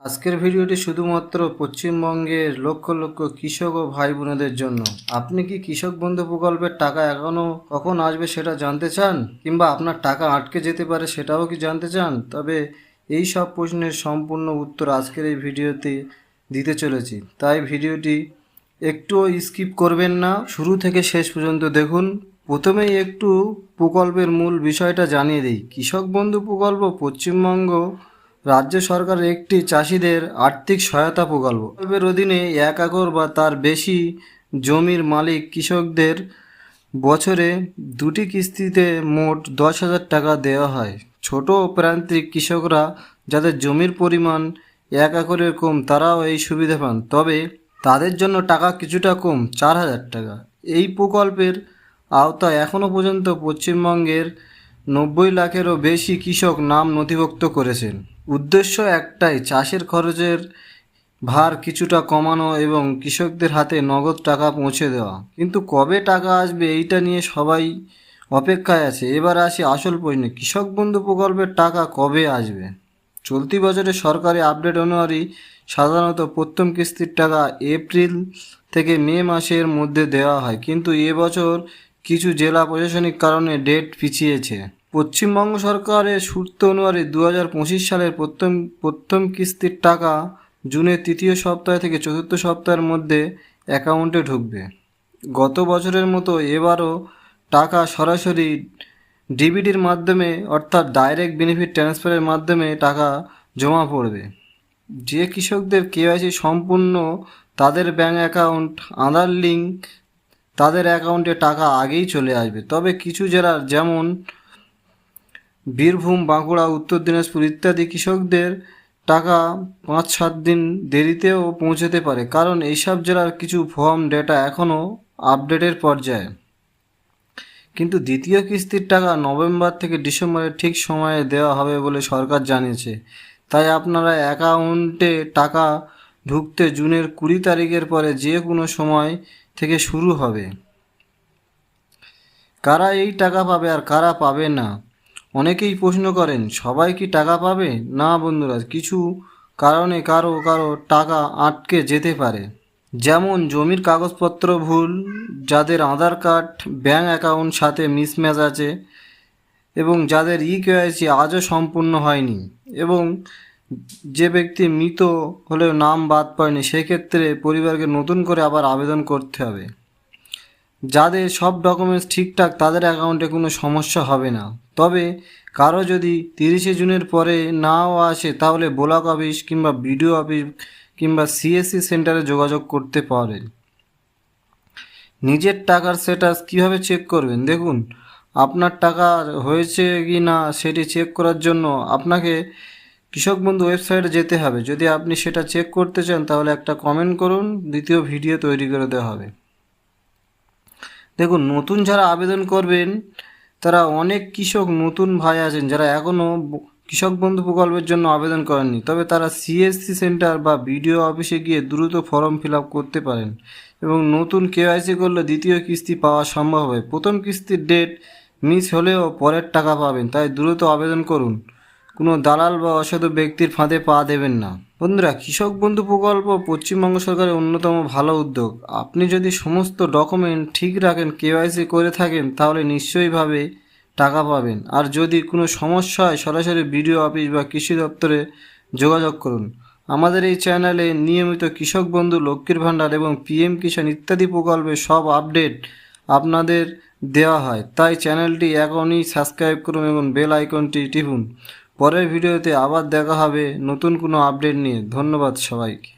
আজকের ভিডিওটি শুধুমাত্র পশ্চিমবঙ্গের লক্ষ লক্ষ কৃষক ও ভাই বোনেদের জন্য। আপনি কি কৃষক বন্ধু প্রকল্পের টাকা এখনও কখন আসবে সেটা জানতে চান, কিংবা আপনার টাকা আটকে যেতে পারে সেটাও কি জানতে চান? তবে এই সব প্রশ্নের সম্পূর্ণ উত্তর আজকের এই ভিডিওতে দিতে চলেছি, তাই ভিডিওটি একটুও স্কিপ করবেন না, শুরু থেকে শেষ পর্যন্ত দেখুন। প্রথমেই একটু প্রকল্পের মূল বিষয়টা জানিয়ে দিই। কৃষক বন্ধু প্রকল্প পশ্চিমবঙ্গ রাজ্য সরকারের একটি চাষিদের আর্থিক সহায়তা প্রকল্প। প্রকল্পের অধীনে 1 একর বা তার বেশি জমির মালিক কৃষকদের বছরে 2টি কিস্তিতে মোট 10,000 টাকা দেওয়া হয়। ছোট ও প্রান্তিক কৃষকরা যাদের জমির পরিমাণ 1 একরের কম তারাও এই সুবিধা পান, তবে তাদের জন্য টাকা কিছুটা কম, 4,000 টাকা। এই প্রকল্পের আওতায় এখনও পর্যন্ত পশ্চিমবঙ্গের 90 লাখেরও বেশি কৃষক নাম নথিভুক্ত করেছেন। উদ্দেশ্য একটাই, চাষের খরচের ভার কিছুটা কমানো এবং কৃষকদের হাতে নগদ টাকা পৌঁছে দেওয়া। কিন্তু কবে টাকা আসবে এইটা নিয়ে সবাই অপেক্ষায় আছে। এবার আসি আসল প্রশ্নে, কৃষক বন্ধু প্রকল্পের টাকা কবে আসবে? চলতি বছরে সরকারি আপডেট অনুযায়ী সাধারণত প্রথম কিস্তির টাকা এপ্রিল থেকে মে মাসের মধ্যে দেওয়া হয়, কিন্তু এবছর কিছু জেলা প্রশাসনিক কারণে ডেট পিছিয়েছে। পশ্চিমবঙ্গ সরকারের সূত্র অনুযায়ী 2025 সালের প্রথম কিস্তির টাকা জুনের 3য় সপ্তাহ থেকে 4র্থ সপ্তাহের মধ্যে অ্যাকাউন্টে ঢুকবে। গত বছরের মতো এবারও টাকা সরাসরি ডিবিটির মাধ্যমে, অর্থাৎ ডাইরেক্ট বেনিফিট ট্রান্সফারের মাধ্যমে টাকা জমা পড়বে। যে কৃষকদের কেওয়াইসি সম্পূর্ণ, তাদের ব্যাঙ্ক অ্যাকাউন্ট আধার লিঙ্ক, তাদের অ্যাকাউন্টে টাকা আগেই চলে আসবে। তবে কিছু জেলার যেমন বীরভূম, বাঁকুড়া, উত্তর দিনাজপুর ইত্যাদি কৃষকদের টাকা 5-7 দিন দেরিতেও পৌঁছতে পারে, কারণ এইসব জেলার কিছু ফর্ম ডেটা এখনও আপডেটের পর্যায়ে। কিন্তু দ্বিতীয় কিস্তির টাকা নভেম্বর থেকে ডিসেম্বরের ঠিক সময়ে দেওয়া হবে বলে সরকার জানিয়েছে। তাই আপনারা অ্যাকাউন্টে টাকা ঢুকতে জুনের 20 তারিখের পরে যে কোনো সময় থেকে শুরু হবে। কারা এই টাকা পাবে আর কারা পাবে না? অনেকেই প্রশ্ন করেন, সবাই কি টাকা পাবে? না বন্ধুরা, কিছু কারণে কারো টাকা আটকে যেতে পারে। যেমন জমির কাগজপত্র ভুল, যাদের আধার কার্ড ব্যাঙ্ক অ্যাকাউন্ট সাথে মিসম্যাচ আছে, এবং যাদের কেওয়াইসি আজও সম্পূর্ণ হয়নি, এবং যে ব্যক্তি মৃত হলেও নাম বাদ পড়েনি, সেক্ষেত্রে পরিবারকে নতুন করে আবার আবেদন করতে হবে। যাদের সব ডকুমেন্টস ঠিকঠাক তাদের অ্যাকাউন্টে কোনো সমস্যা হবে না। তবে কারো যদি 30শে জুনের পরে নাও আসে, তাহলে ব্লক অফিস কিংবা বিডিও অফিস কিংবা সিএসসি সেন্টারে যোগাযোগ করতে পারেন। নিজের টাকার স্ট্যাটাস কীভাবে চেক করবেন? দেখুন, আপনার টাকা হয়েছে কি না সেটি চেক করার জন্য আপনাকে কৃষক বন্ধু ওয়েবসাইটে যেতে হবে। যদি আপনি সেটা চেক করতে চান তাহলে একটা কমেন্ট করুন, দ্বিতীয় ভিডিও তৈরি করে দেওয়া হবে। দেখুন, নতুন যারা আবেদন করবেন, তারা অনেক কৃষক নতুন ভাই আছেন যারা এখনও কৃষক বন্ধু প্রকল্পের জন্য আবেদন করেননি, তবে তারা সিএসসি সেন্টার বা বিডিও অফিসে গিয়ে দ্রুত ফর্ম ফিল আপ করতে পারেন এবং নতুন কেওয়াইসি করলে দ্বিতীয় কিস্তি পাওয়া সম্ভব হবে। প্রথম কিস্তির ডেট মিস হলেও পরের টাকা পাবেন, তাই দ্রুত আবেদন করুন। কোনো দালাল বা অসাধু ব্যক্তির ফাঁদে পা দেবেন না। বন্ধুরা, কৃষক বন্ধু প্রকল্প পশ্চিমবঙ্গ সরকারের অন্যতম ভালো উদ্যোগ। আপনি যদি সমস্ত ডকুমেন্ট ঠিক রাখেন, কেওয়াইসি করে থাকেন, তাহলে নিশ্চয়ইভাবে টাকা পাবেন। আর যদি কোনো সমস্যা হয়, সরাসরি বিডিও অফিস বা কৃষি দপ্তরে যোগাযোগ করুন। আমাদের এই চ্যানেলে নিয়মিত কৃষক বন্ধু, লক্ষ্মীর ভাণ্ডার এবং পিএম কিষাণ ইত্যাদি প্রকল্পের সব আপডেট আপনাদের দেওয়া হয়, তাই চ্যানেলটি এখনই সাবস্ক্রাইব করুন এবং বেল আইকনটি টিপুন। পরের ভিডিওতে আবার দেখা হবে নতুন কোনো আপডেট নিয়ে। ধন্যবাদ সবাইকে।